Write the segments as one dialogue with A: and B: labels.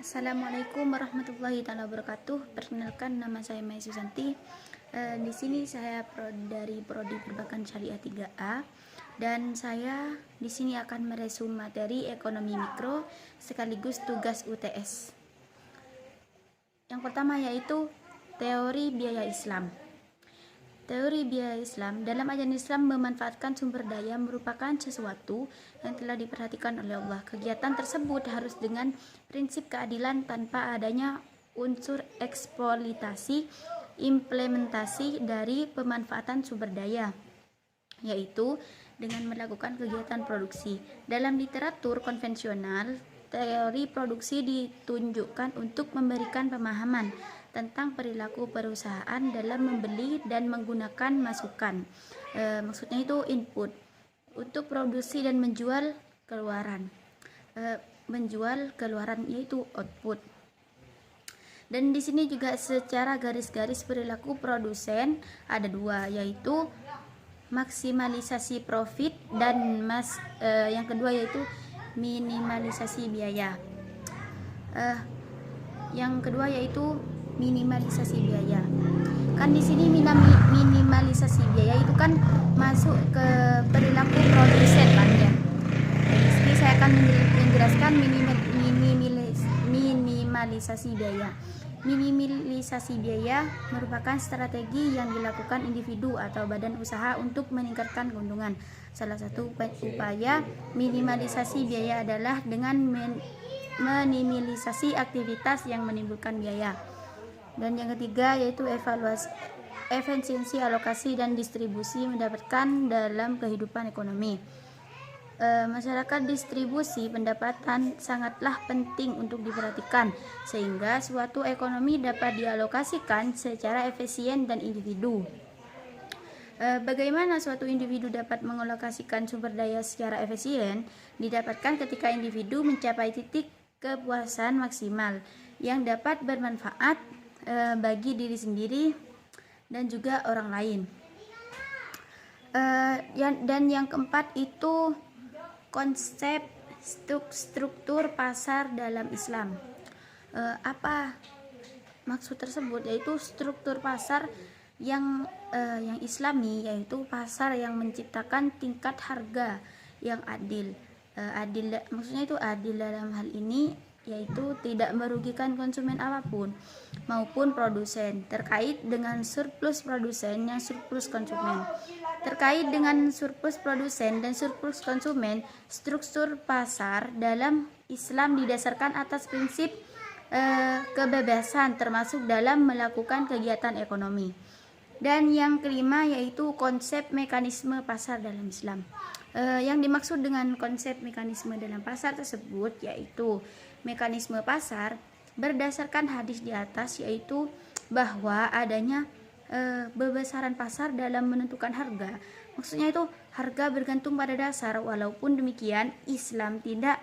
A: Assalamualaikum warahmatullahi wabarakatuh. Perkenalkan, nama saya Mai Susanti. Di sini saya dari Prodi Perbankan Syariah 3A, dan saya di sini akan meresum materi ekonomi mikro sekaligus tugas UTS. Yang pertama yaitu teori biaya Islam. Teori biaya Islam, dalam ajaran Islam memanfaatkan sumber daya merupakan sesuatu yang telah diperhatikan oleh Allah. Kegiatan tersebut harus dengan prinsip keadilan tanpa adanya unsur eksploitasi. Implementasi dari pemanfaatan sumber daya, yaitu dengan melakukan kegiatan produksi. Dalam literatur konvensional, teori produksi ditunjukkan untuk memberikan pemahaman tentang perilaku perusahaan dalam membeli dan menggunakan masukan. Maksudnya itu input untuk produksi dan menjual keluaran. Menjual keluaran yaitu output. Dan di sini juga secara garis-garis perilaku produsen ada dua, yaitu maksimalisasi profit dan yang kedua yaitu minimalisasi biaya. Yang kedua yaitu minimalisasi biaya. Kan di sini minimalisasi biaya itu kan masuk ke perilaku produsen kan ya. Di sini saya akan menjelaskan minimalisasi biaya. Minimalisasi biaya merupakan strategi yang dilakukan individu atau badan usaha untuk meningkatkan keuntungan. Salah satu upaya minimalisasi biaya adalah dengan minimalisasi aktivitas yang menimbulkan biaya. Dan yang ketiga yaitu efisiensi alokasi dan distribusi mendapatkan dalam kehidupan ekonomi. Masyarakat distribusi pendapatan sangatlah penting untuk diperhatikan sehingga suatu ekonomi dapat dialokasikan secara efisien dan individu. Bagaimana suatu individu dapat mengalokasikan sumber daya secara efisien didapatkan ketika individu mencapai titik kepuasan maksimal yang dapat bermanfaat bagi diri sendiri dan juga orang lain. Dan yang keempat itu konsep struktur pasar dalam Islam. Apa maksud tersebut? Yaitu struktur pasar yang Islami, yaitu pasar yang menciptakan tingkat harga yang adil. Maksudnya itu adil dalam hal ini yaitu tidak merugikan konsumen apapun maupun produsen. Terkait dengan surplus produsen yang surplus konsumen. Terkait dengan surplus produsen dan surplus konsumen, struktur pasar dalam Islam didasarkan atas prinsip kebebasan termasuk dalam melakukan kegiatan ekonomi. Dan yang kelima yaitu konsep mekanisme pasar dalam Islam. Yang dimaksud dengan konsep mekanisme dalam pasar tersebut yaitu mekanisme pasar berdasarkan hadis di atas, yaitu bahwa adanya bebesaran pasar dalam menentukan harga. Maksudnya itu harga bergantung pada dasar. Walaupun demikian Islam tidak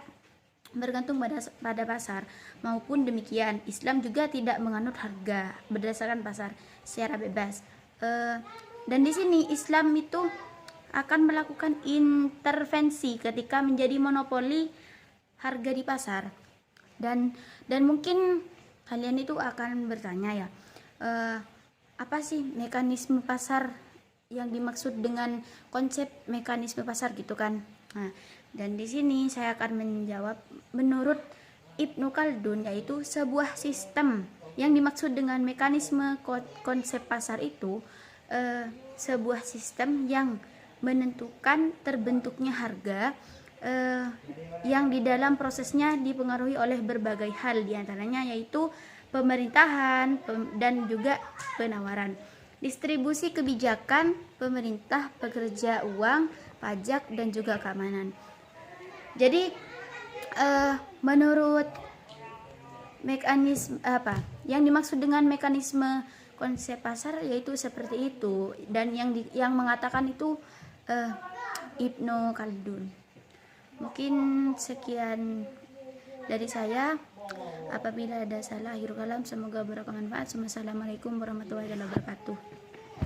A: bergantung pada pasar. Maupun demikian Islam juga tidak menganut harga berdasarkan pasar secara bebas. Dan di sini Islam itu akan melakukan intervensi ketika menjadi monopoli harga di pasar. Dan mungkin kalian itu akan bertanya ya, apa sih mekanisme pasar yang dimaksud dengan konsep mekanisme pasar gitu kan? Nah, dan di sini saya akan menjawab menurut Ibnu Khaldun, yaitu sebuah sistem yang dimaksud dengan mekanisme konsep pasar itu sebuah sistem yang menentukan terbentuknya harga yang di dalam prosesnya dipengaruhi oleh berbagai hal, diantaranya yaitu pemerintahan dan juga penawaran, distribusi kebijakan pemerintah, pekerja uang, pajak dan juga keamanan. Jadi menurut mekanisme yang dimaksud dengan mekanisme konsep pasar yaitu seperti itu, dan yang mengatakan itu Ibnu Khaldun. Mungkin sekian dari saya. Apabila ada salah akhir kalam, semoga bermanfaat. Wassalamualaikum warahmatullahi wabarakatuh.